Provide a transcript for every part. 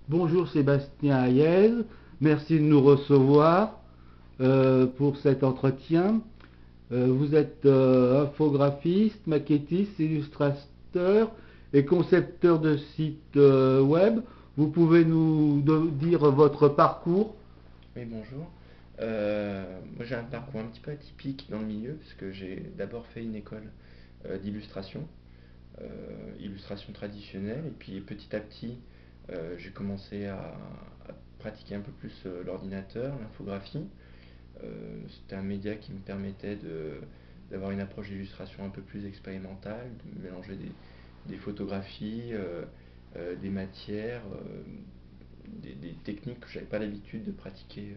Bonjour Sébastien Hayez, merci de nous recevoir pour cet entretien. Vous êtes infographiste, maquettiste, illustrateur et concepteur de sites web. Vous pouvez nous dire votre parcours? Oui, bonjour. Moi j'ai un parcours un petit peu atypique dans le milieu, parce que j'ai d'abord fait une école d'illustration, illustration traditionnelle, et puis petit à petit j'ai commencé à pratiquer un peu plus l'ordinateur, l'infographie. C'était un média qui me permettait d'avoir une approche d'illustration un peu plus expérimentale, de mélanger des photographies, des matières, des techniques que j'avais pas l'habitude de pratiquer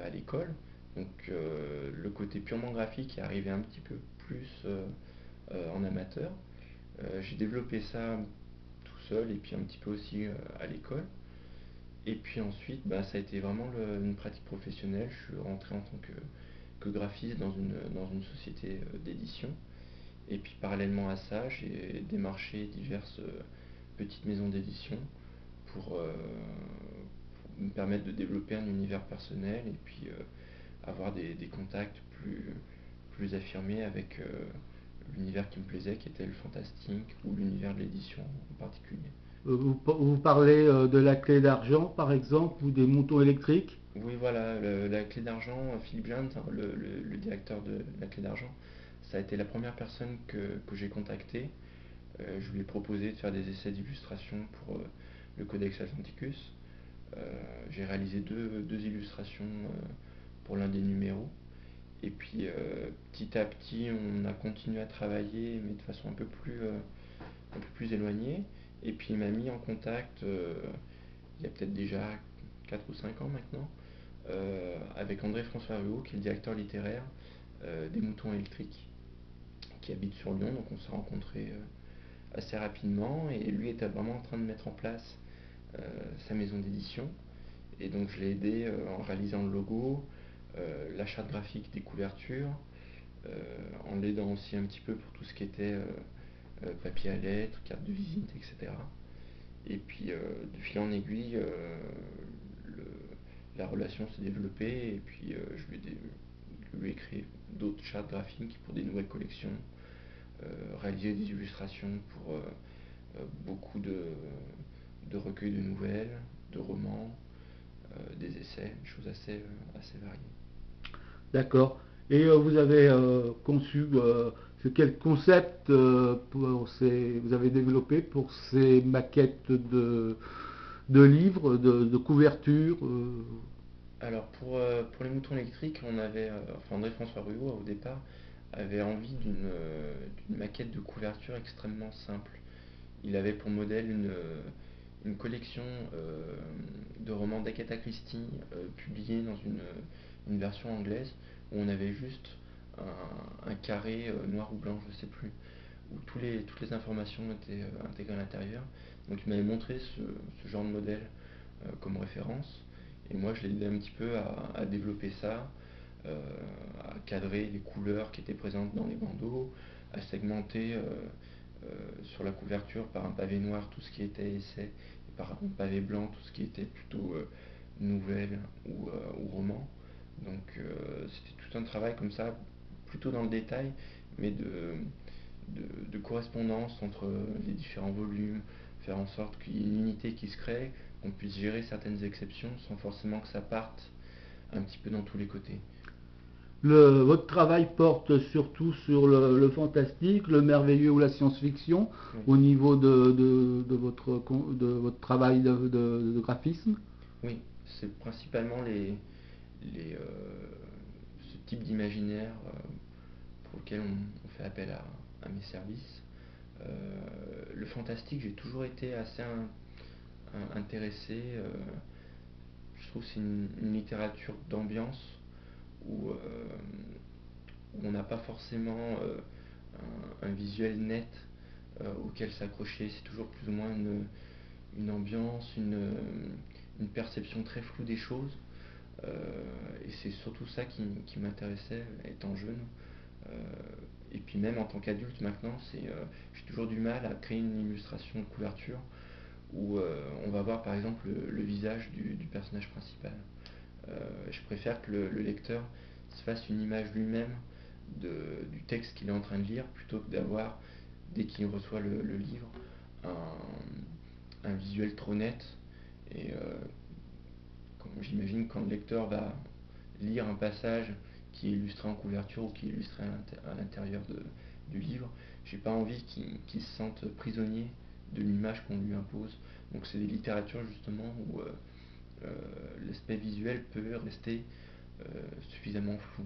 à l'école. Donc le côté purement graphique est arrivé un petit peu plus en amateur. J'ai développé ça tout seul et puis un petit peu aussi à l'école. Et puis ensuite, bah, ça a été vraiment une pratique professionnelle. Je suis rentré en tant que graphiste dans une société d'édition. Et puis parallèlement à ça, j'ai démarché diverses petites maisons d'édition pour, me permettre de développer un univers personnel et puis avoir des contacts plus affirmés avec l'univers qui me plaisait, qui était le fantastique ou l'univers de l'édition en particulier. Vous parlez de la clé d'argent par exemple ou des moutons électriques? Oui, voilà, la clé d'argent, Philippe Jones, hein, le directeur de la clé d'argent, ça a été la première personne que j'ai contactée. Je lui ai proposé de faire des essais d'illustration pour le Codex Atlanticus. J'ai réalisé deux illustrations pour l'un des numéros. Et puis petit à petit, on a continué à travailler, mais de façon un peu plus éloignée. Et puis il m'a mis en contact, il y a peut-être déjà 4 ou 5 ans maintenant, avec André-François Ruot, qui est le directeur littéraire des Moutons électriques, qui habite sur Lyon. Donc on s'est rencontrés assez rapidement, et lui était vraiment en train de mettre en place euh, sa maison d'édition. Et donc je l'ai aidé en réalisant le logo, la charte graphique des couvertures, en l'aidant aussi un petit peu pour tout ce qui était papier à lettres, carte de visite, etc. Et puis de fil en aiguille, le- la relation s'est développée, et puis je lui ai créé d'autres chartes graphiques pour des nouvelles collections, réalisé des illustrations pour beaucoup de recueils de nouvelles, de romans, des essais, des choses assez variées. D'accord. Et vous avez conçu quel concept vous avez développé pour ces maquettes de livres, de couvertures Alors pour les moutons électriques, enfin André-François Ruot au départ avait envie d'une maquette de couverture extrêmement simple. Il avait pour modèle une collection de romans d'Agatha Christie publiés dans une version anglaise, où on avait juste un carré noir ou blanc, je ne sais plus, où toutes les informations étaient intégrées à l'intérieur. Donc il m'avait montré ce genre de modèle comme référence, et moi je l'ai aidé un petit peu à développer ça, euh, à cadrer les couleurs qui étaient présentes dans les bandeaux, à segmenter sur la couverture par un pavé noir tout ce qui était essai, et par un pavé blanc tout ce qui était plutôt nouvelle ou roman. Donc c'était tout un travail comme ça, plutôt dans le détail, mais de correspondance entre les différents volumes, faire en sorte qu'il y ait une unité qui se crée, qu'on puisse gérer certaines exceptions sans forcément que ça parte un petit peu dans tous les côtés. Votre travail porte surtout sur le fantastique, le merveilleux ou la science-fiction Oui, au niveau de votre travail de graphisme. oui, c'est principalement ce type d'imaginaire pour lequel on fait appel à mes services. Le fantastique, j'ai toujours été assez intéressé. Je trouve que c'est une littérature d'ambiance où, où on n'a pas forcément un visuel net auquel s'accrocher. C'est toujours plus ou moins une ambiance, une perception très floue des choses. Et c'est surtout ça qui m'intéressait étant jeune. Euh, et puis même en tant qu'adulte maintenant, j'ai toujours du mal à créer une illustration de couverture où on va avoir par exemple le visage du personnage principal. Je préfère que le lecteur se fasse une image lui-même du texte qu'il est en train de lire, plutôt que d'avoir, dès qu'il reçoit le livre, un visuel trop net. Et j'imagine quand le lecteur va lire un passage qui est illustré en couverture ou qui est illustré à l'intérieur du livre, j'ai pas envie qu'il se sente prisonnier de l'image qu'on lui impose. Donc c'est des littératures justement où l'aspect visuel peut rester suffisamment flou.